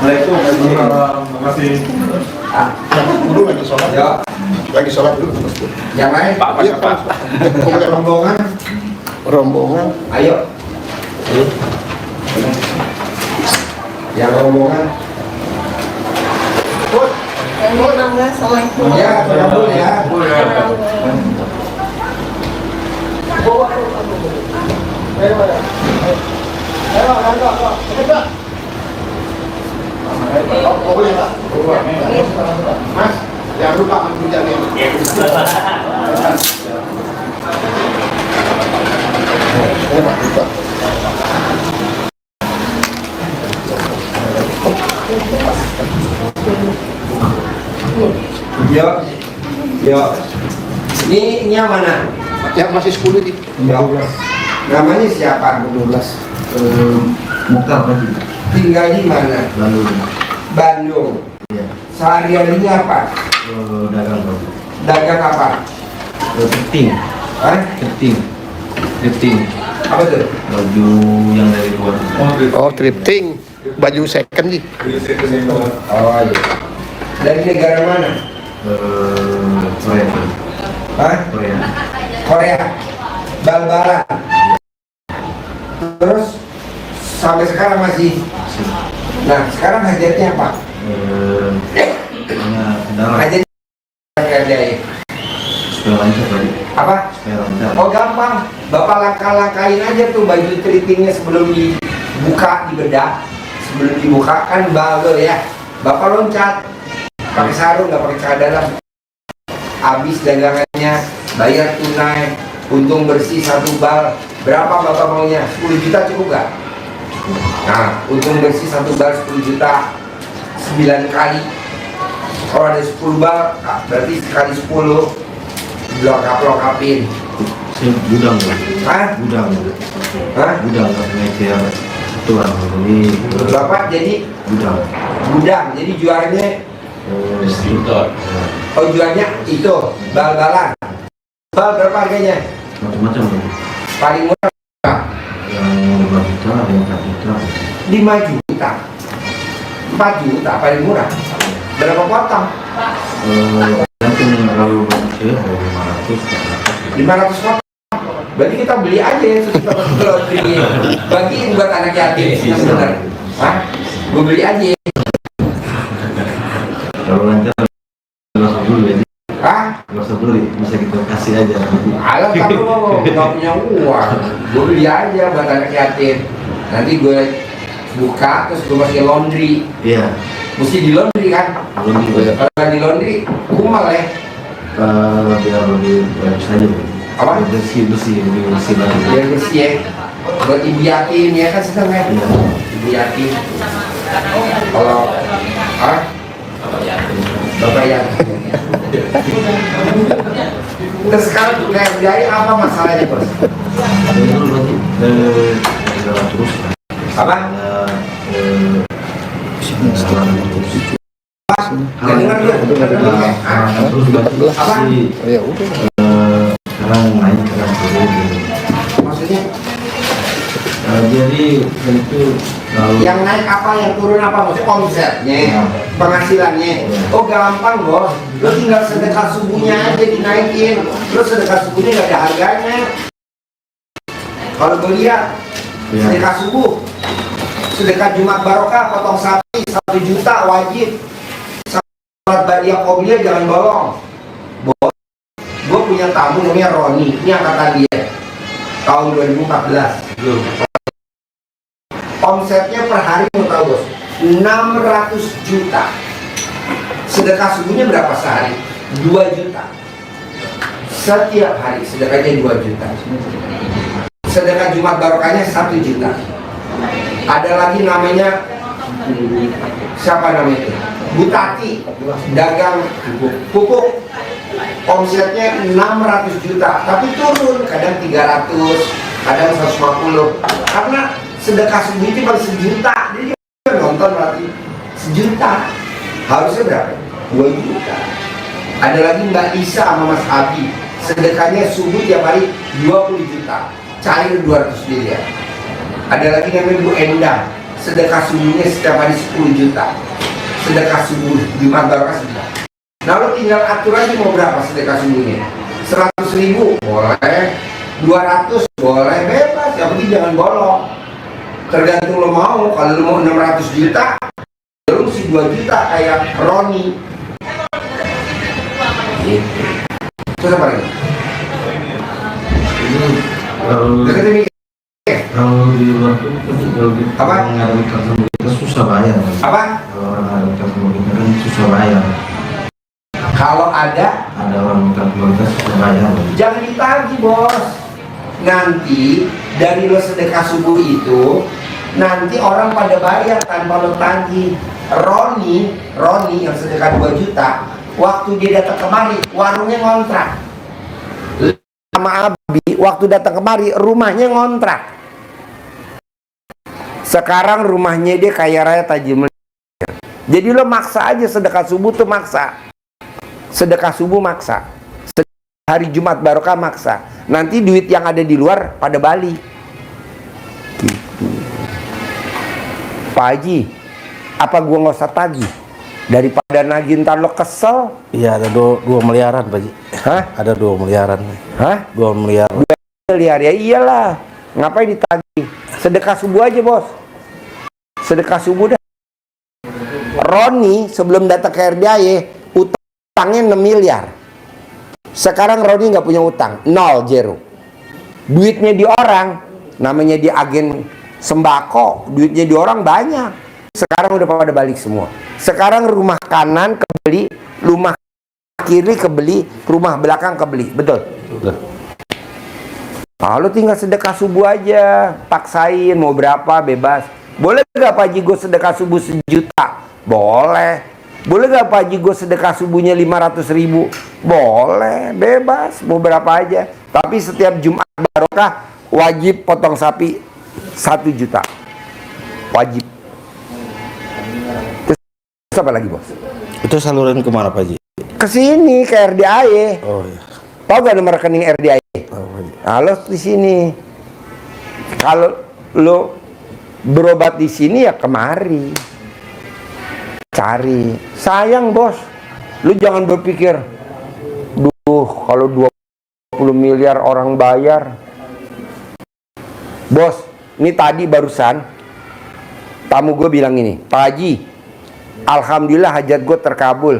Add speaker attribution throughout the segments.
Speaker 1: Waalaikumsalam. Terima kasih.
Speaker 2: Dulu lagi sholat ya. Lagi sholat dulu.
Speaker 3: Yang lain
Speaker 1: Pak,
Speaker 2: Iya, Pak.
Speaker 3: rombongan,
Speaker 2: Rombongan.
Speaker 3: ayo. Yang rombongan.
Speaker 4: Yang 15, Assalamualaikum.
Speaker 3: Ya, kabul ya.
Speaker 2: Oh, boleh Pak. Mas, jangan lupa hujannya. Pak, lupa.
Speaker 3: Yo, yo. Ini yang mana?
Speaker 2: Ya masih 10 nih.
Speaker 3: Yo. Namanya siapa?
Speaker 2: 12.
Speaker 5: Muka berarti
Speaker 3: Tinggal di mana?
Speaker 5: lalu
Speaker 3: Bandung.
Speaker 5: ya
Speaker 3: Sehari-harinya apa?
Speaker 5: dagang bro.
Speaker 3: Dagang apa?
Speaker 5: Thrifting
Speaker 3: Hah?
Speaker 5: thrifting
Speaker 3: Apa tuh?
Speaker 5: baju yang dari luar.
Speaker 2: Oh, thrifting. Baju second nih.
Speaker 3: Oh iya. Dari negara mana?
Speaker 5: Korea
Speaker 3: Hah?
Speaker 5: Korea
Speaker 3: Korea. Bal-balan. Terus sampai sekarang masih. Nah, sekarang hajatnya apa?
Speaker 5: hanya kendala
Speaker 3: Hajatnya kerjain.
Speaker 5: supaya lancar tadi
Speaker 3: Apa?
Speaker 5: supaya lancar.
Speaker 3: Oh gampang. Bapak langkah-langkahin aja tuh baju thriftingnya sebelum dibuka, dibedah. Sebelum dibuka kan bal ya. Bapak loncat. Pakai sarung, nggak pakai cadar. Habis dagangannya, bayar tunai, untung bersih satu bal. Berapa bapak maunya? 10 juta cukup nggak? Nah, untung bersih satu bal 10 juta 9 kali. Kalau ada 10 bal, berarti sekali 10 lengkap-lengkapin.
Speaker 5: Saya gudang bro.
Speaker 3: Hah?
Speaker 5: Gudang
Speaker 3: Hah?
Speaker 5: gudang meja itu orang ini
Speaker 3: Bapak jadi
Speaker 5: gudang
Speaker 3: gudang, jadi jualnya,
Speaker 5: distributor
Speaker 3: oh jualnya itu, bal-balan. Bal berapa harganya?
Speaker 5: macam-macam bro.
Speaker 3: Paling murah
Speaker 5: Yang 5 juta ada yang 4 juta
Speaker 3: 5 juta 4 juta paling murah. Berapa potong?
Speaker 5: nanti kalau saya ada 500
Speaker 3: 500 potong. Berarti kita beli aja itu kita beli. Bagiin buat anak yatim yang benar. Hah? Gue beli aja.
Speaker 5: kalau lancar nggak usah dulu ya
Speaker 3: Hah?
Speaker 5: nggak usah dulu bisa kita kasih aja
Speaker 3: Alat kalau nggak punya uang, gue beli aja buat anak yatim. Nanti gue buka terus gue pakai laundry.
Speaker 5: iya
Speaker 3: Mesti di laundry kan?
Speaker 5: belum juga
Speaker 3: Kalau nggak di laundry, kumal ya.
Speaker 5: biar lebih bagus aja bro.
Speaker 3: Apa?
Speaker 5: bersih lebih bersih lagi
Speaker 3: Biar bersih ya. Buat ibu yatim ya kan seneng ya.
Speaker 5: iya
Speaker 3: Ibu yatim. Kalau bapak yatim. Terus sekarang kayak biaya apa masalahnya bos?
Speaker 5: itu berarti segala terus
Speaker 3: Apa? Nggak dengar gue.
Speaker 5: terus berarti
Speaker 3: Apa?
Speaker 2: Ya udah.
Speaker 5: sekarang naik sekarang turun gitu.
Speaker 3: Maksudnya
Speaker 5: Jadi itu kalau
Speaker 3: yang naik apa, yang turun apa? Maksudnya omsetnya, penghasilannya. Oh gampang bos, lo tinggal sedekah subuhnya aja dinaikin. Lo sedekah subuhnya nggak ada harganya. Kalau gue lihat sedekah subuh, sedekah Jumat Barokah, potong sapi 1 juta wajib. Salat Badiah Qobliyah jangan bolong. Bos, gue punya tamu namanya Roni, ini angkatan dia, tahun 2014. Omsetnya per hari mau tahu bos, 600 juta. Sedekah subuhnya berapa sehari? 2 juta. Setiap hari sedekahnya 2 juta. Sedekah Jumat Barokahnya 1 juta. Ada lagi namanya siapa namanya itu? Butati, dagang pupuk. Omsetnya 600 juta, tapi turun kadang 300, kadang 150. Karena sedekah subuh itu baru 1 juta. Jadi dia nonton berarti 1 juta. Harusnya berapa? 2 juta. Ada lagi Mbak Isa sama Mas Abi, sedekahnya subuh tiap hari 20 juta. Cair 200 miliar. Ada lagi namanya Bu Endang, sedekah subuhnya setiap hari 10 juta. Sedekah subuh Jumat Barokah sejuta. Nah lo tinggal atur aja mau berapa sedekah subuhnya. 100.000 boleh, 200 boleh, bebas, yang penting jangan bolong. Tergantung lo mau. Kalau lo mau 600 juta, lo mesti 2 juta kayak Roni gitu. Terus apa lagi?
Speaker 5: Ini kalau
Speaker 3: Deketin mikir.
Speaker 5: kalau di luar tuh kalau kita
Speaker 3: Apa?
Speaker 5: mengadopsi kartu kita susah bayar.
Speaker 3: Apa?
Speaker 5: Kalau orang mengadopsi kartu kita kan susah bayar.
Speaker 3: Kalau ada,
Speaker 5: Ada orang minta kita susah bayar.
Speaker 3: jangan ditagih bos. Nanti dari lo sedekah subuh itu, nanti orang pada bayar tanpa lo tagih. Roni yang sedekah 2 juta, waktu dia datang kemari, warungnya ngontrak. Sama Abi, waktu datang kemari, rumahnya ngontrak. Sekarang rumahnya dia kaya raya tajam. Jadi lo maksa aja sedekah subuh tuh maksa. Sedekah subuh maksa. Hari Jumat Barokah maksa. Nanti duit yang ada di luar pada balik. Gitu. Pak Haji, apa gua nggak usah tagih? Daripada nagih ntar lo kesel.
Speaker 1: Iya, ada 2 miliaran Pak Haji.
Speaker 3: Hah?
Speaker 1: Ada 2 miliaran.
Speaker 3: Hah?
Speaker 1: 2 miliar.
Speaker 3: Liar ya iyalah. Ngapain ditagih? Sedekah subuh aja bos. Sedekah subuh dah. Roni sebelum datang ke RDAY utangnya 6 miliar. Sekarang Roni nggak punya utang, 0 duitnya di orang, namanya dia agen sembako, duitnya di orang banyak. Sekarang udah pada balik semua. Sekarang rumah kanan kebeli, rumah kiri kebeli, rumah belakang kebeli, betul?
Speaker 1: Betul.
Speaker 3: Nah, lu tinggal sedekah subuh aja, paksain mau berapa bebas. Boleh gak Pak Haji gue sedekah subuh 1 juta? Boleh. Boleh gak Pak Haji gue sedekah subuhnya 500.000? Boleh, bebas, mau berapa aja. Tapi setiap Jumat Barokah wajib potong sapi 1 juta. Wajib. Terus apa lagi bos?
Speaker 1: Itu saluran kemana Pak Haji?
Speaker 3: Kesini ke RDAY.
Speaker 1: Oh iya.
Speaker 3: Tahu gak nomor rekening RDAY?
Speaker 1: Oh, Pak Haji.
Speaker 3: Nah, lo di sini. Kalau lo berobat di sini ya kemari. Cari. Sayang, Bos. Lu jangan berpikir, duh, kalau 20 miliar orang bayar. Bos, ini tadi barusan tamu gue bilang ini, Pak Haji, alhamdulillah hajat gue terkabul.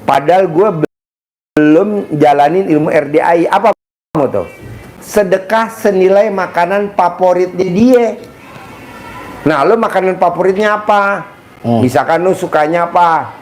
Speaker 3: Padahal gue belum jalanin ilmu RDAI. Apa kamu tuh? Sedekah senilai makanan favoritnya dia. Nah, lo makanan favoritnya apa? Misalkan lo sukanya apa?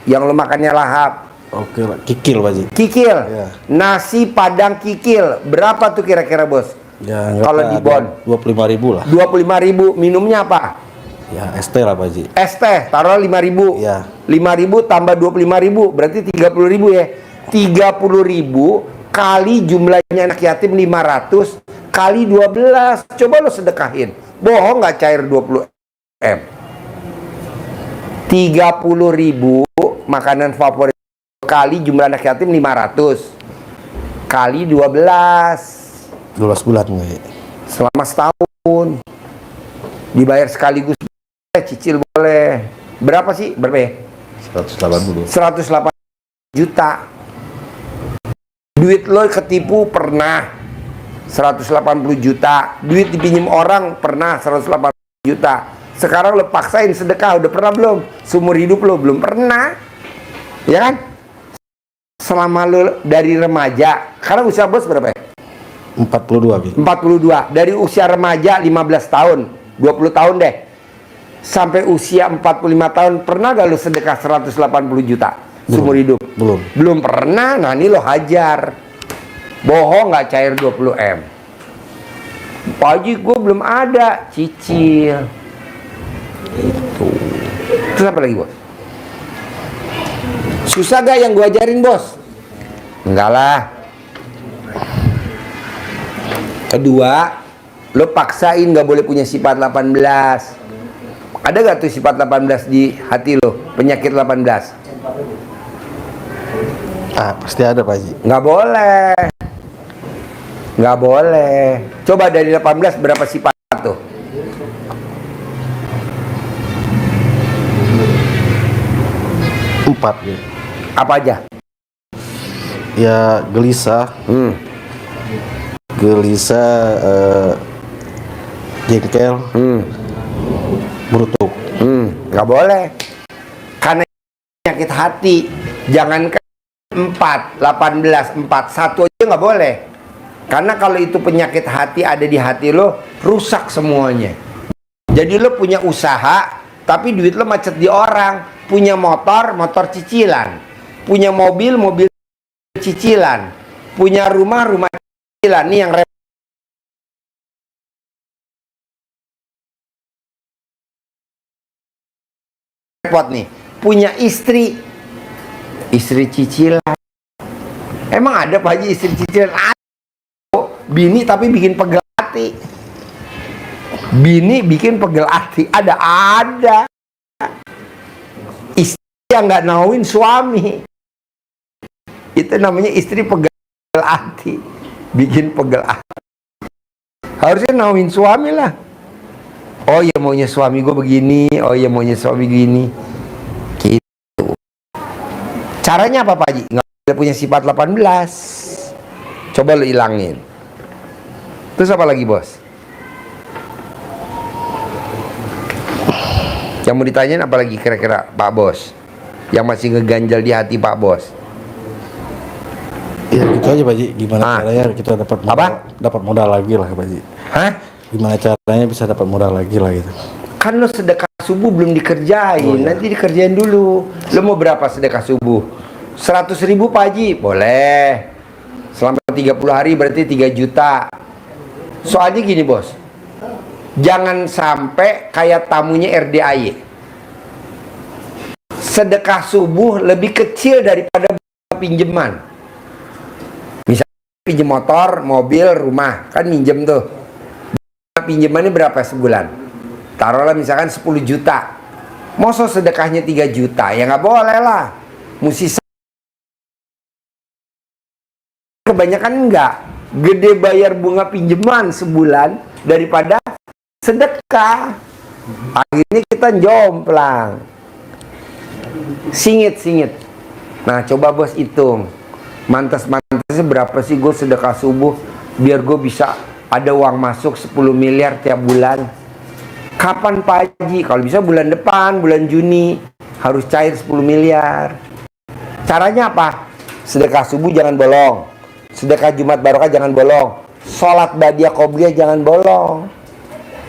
Speaker 3: Yang lo makannya lahap.
Speaker 1: Oke Pak, kikil Pak Haji.
Speaker 3: Kikil.
Speaker 1: Ya.
Speaker 3: Nasi Padang kikil. Berapa tuh kira-kira, Bos?
Speaker 1: Ya,
Speaker 3: kalau di Bon
Speaker 1: 25.000 lah.
Speaker 3: 25.000. Minumnya apa?
Speaker 1: Ya, es teh lah Pak Haji.
Speaker 3: Es teh, taruh 5.000.
Speaker 1: Ya.
Speaker 3: 5.000 tambah 25.000, berarti 30.000 ya. 30.000 kali jumlahnya anak yatim 500 kali 12. Coba lo sedekahin. Bohong nggak cair 20 M. 30.000 makanan favorit kali jumlah anak yatim 500 kali 12
Speaker 1: bulan nggak ya?
Speaker 3: selama setahun. Dibayar sekaligus, cicil boleh. Berapa sih? Berapa ya?
Speaker 1: 180.
Speaker 3: 108 juta. Duit lo ketipu pernah 180 juta. Duit dipinjam orang pernah 180 juta. Sekarang lo paksain sedekah, udah pernah belum? Seumur hidup lo belum pernah. Ya kan? Selama lo dari remaja, karena usia bos berapa ya?
Speaker 1: 42 Bi.
Speaker 3: 42. Dari usia remaja 15 tahun, 20 tahun deh, sampai usia 45 tahun, pernah gak lo sedekah 180 juta seumur hidup? Belum pernah. Nah ini lo hajar. Bohong gak cair 20 M. Pak Haji gue belum ada, cicil. Itu. Terus apa lagi bos? Susah gak yang gue ajarin bos? Enggak lah. Kedua, lo paksain gak boleh punya sifat 18. Ada gak tuh sifat 18 di hati lo? Penyakit 18?
Speaker 1: Ah, pasti ada Pak Haji.
Speaker 3: Nggak boleh. Nggak boleh. Coba dari 18 berapa sifat tuh?
Speaker 1: 4 gitu.
Speaker 3: Apa aja?
Speaker 1: Ya gelisah, jengkel, brutuk.
Speaker 3: Nggak boleh. Karena penyakit hati. Jangankan 4, 18, 4, 1 aja nggak boleh. Karena kalau itu penyakit hati ada di hati lo, rusak semuanya. Jadi lo punya usaha, tapi duit lo macet di orang. Punya motor, motor cicilan. Punya mobil, mobil cicilan. Punya rumah, rumah cicilan. Nih yang repot nih. Punya istri cicilan. Emang ada Pak Haji istri cicilan? Ada. Bini tapi bikin pegel hati. Bini bikin pegel hati. Ada. Istri yang nggak nauin suami. Itu namanya istri pegel hati. Bikin pegel hati. Harusnya nauin suami lah. Oh ya maunya suami gue begini. Oh ya maunya suami gini. Gitu. Caranya apa Pak Haji? Nggak punya sifat 18. Coba lo ilangin. Terus apa lagi bos? Yang mau ditanyain apa lagi kira-kira Pak Bos? Yang masih ngeganjal di hati Pak Bos?
Speaker 1: Ya gitu aja Pak Haji. Gimana caranya kita dapat modal, dapat modal lagi lah Pak Haji.
Speaker 3: Hah?
Speaker 1: Gimana caranya bisa dapat modal lagi lah gitu.
Speaker 3: Kan lo sedekah subuh belum dikerjain.
Speaker 1: Oh, iya.
Speaker 3: Nanti dikerjain dulu. Lo mau berapa sedekah subuh? 100.000 Pak Haji? Boleh. Selama 30 hari berarti 3 juta. Soalnya gini bos, jangan sampai kayak tamunya RDAY. Sedekah subuh lebih kecil daripada pinjaman. Misalnya pinjam motor, mobil, rumah, kan minjem tuh. Pinjamannya berapa sebulan? Taruhlah misalkan 10 juta. Masa sedekahnya 3 juta? Ya nggak boleh lah. Mesti kebanyakan enggak. Gede bayar bunga pinjaman sebulan daripada sedekah. Akhirnya kita jomplang. Singit. Nah coba bos hitung. Mantas-mantasnya berapa sih gue sedekah subuh biar gue bisa ada uang masuk 10 miliar tiap bulan. Kapan Pak Haji? Kalau bisa bulan depan, bulan Juni harus cair 10 miliar. Caranya apa? Sedekah subuh jangan bolong. Sedekah Jumat Barokah jangan bolong. Sholat Badiah Qobliyah jangan bolong.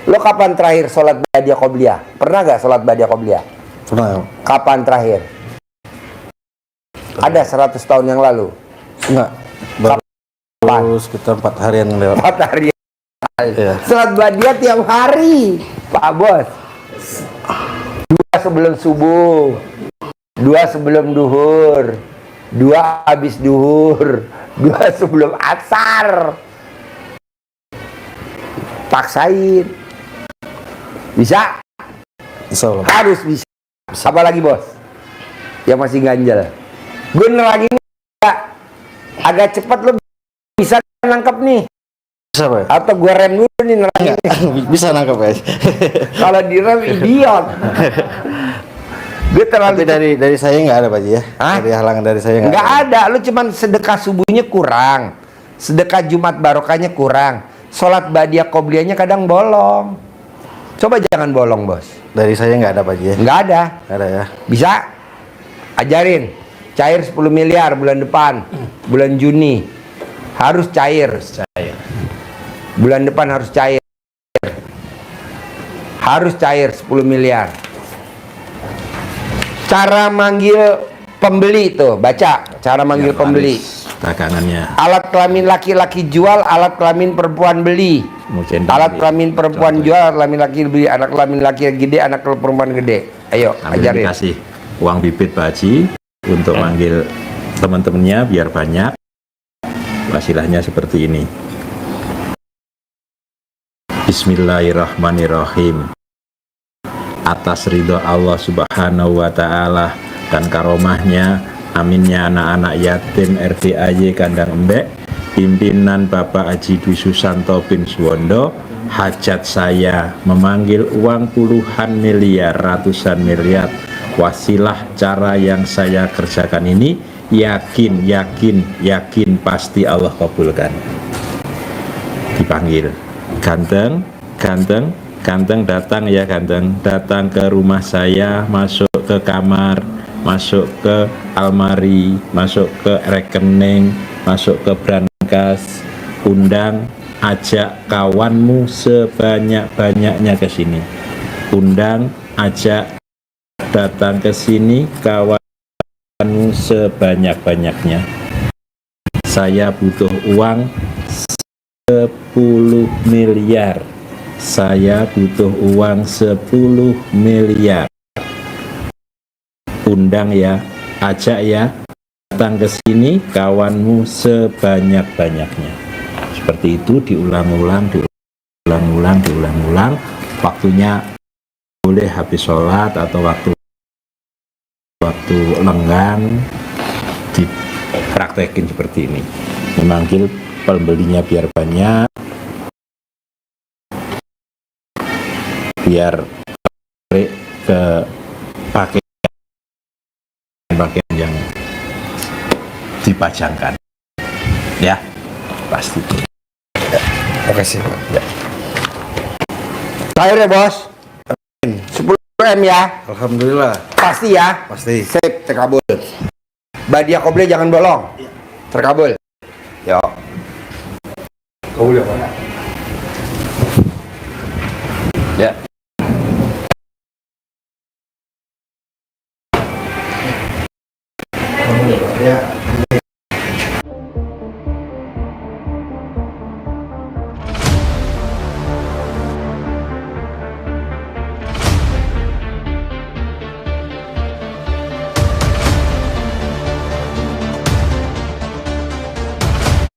Speaker 3: Lo kapan terakhir sholat Badiah Qobliyah? Pernah gak sholat Badiah Qobliyah?
Speaker 1: Pernah.
Speaker 3: Kapan terakhir? Ada 100 tahun yang lalu?
Speaker 1: Enggak. Baru sekitar 4 harian lewat.
Speaker 3: 4 hari.
Speaker 1: Ya.
Speaker 3: Sholat Badiah tiap hari Pak Bos. 2 sebelum subuh, 2 sebelum duhur, 2 habis duhur, 2 sebelum asar. Paksain. Bisa?
Speaker 1: Insyaallah.
Speaker 3: Harus bisa. Apa lagi bos? Yang masih ganjal. Gue nerangin agak cepat lo bisa nangkep nih.
Speaker 1: Bisa Pak?
Speaker 3: Atau gue rem dulu nih nerangin.
Speaker 1: Bisa nangkep Pak.
Speaker 3: Kalau direm idiot. Gue terlalu
Speaker 1: Tapi dari saya nggak ada Pak Haji ya.
Speaker 3: Hah?
Speaker 1: Dari halangan dari saya
Speaker 3: nggak ada. Lu cuman sedekah subuhnya kurang, sedekah Jumat Barokahnya kurang, sholat Badiah Qobliyahnya kadang bolong. Coba jangan bolong bos.
Speaker 1: Dari saya nggak ada Pak Haji ya.
Speaker 3: Nggak ada.
Speaker 1: Nggak ada ya.
Speaker 3: Bisa ajarin. Cair 10 miliar bulan depan, bulan Juni harus cair. Bulan depan harus cair. Harus cair 10 miliar. Cara manggil pembeli tuh, baca cara manggil pembeli.
Speaker 6: Dagangannya.
Speaker 3: Alat kelamin laki-laki jual, alat kelamin perempuan beli. Alat kelamin perempuan jual, alat kelamin laki beli, anak kelamin laki gede, anak perempuan gede. Ayo, ajarin.
Speaker 6: Kasih uang bibit Pak Haji untuk manggil teman-temannya biar banyak. Wasilahnya seperti ini. Bismillahirrahmanirrahim. Atas ridho Allah Subhanahu wa Ta'ala dan karomahnya, aminnya anak-anak yatim RDAY Kandang Embek, pimpinan Bapak Haji Dwi Susanto bin Suwondo, hajat saya memanggil uang puluhan miliar, ratusan miliar wasilah cara yang saya kerjakan ini, yakin pasti Allah kabulkan. Dipanggil, ganteng datang ya, ganteng datang ke rumah saya, masuk ke kamar, masuk ke almari, masuk ke rekening, masuk ke brankas, undang, ajak kawanmu sebanyak-banyaknya ke sini, undang, ajak datang ke sini kawanmu sebanyak-banyaknya. Saya butuh uang 10 miliar. Saya butuh uang 10 miliar. Undang ya, ajak ya, datang ke sini kawanmu sebanyak-banyaknya. Seperti itu diulang-ulang. Waktunya boleh habis sholat atau waktu lenggang, dipraktekin seperti ini. Memanggil pembelinya biar banyak, biar ke pakaian yang dipajangkan, ya pasti.
Speaker 3: Terima kasih. Ya. Terakhir ya bos, 10 M ya.
Speaker 1: Alhamdulillah.
Speaker 3: Pasti ya.
Speaker 1: Pasti.
Speaker 3: Sip, terkabul. Badia Koble jangan bolong. Terkabul. Yo.
Speaker 1: Kabul ya Pak.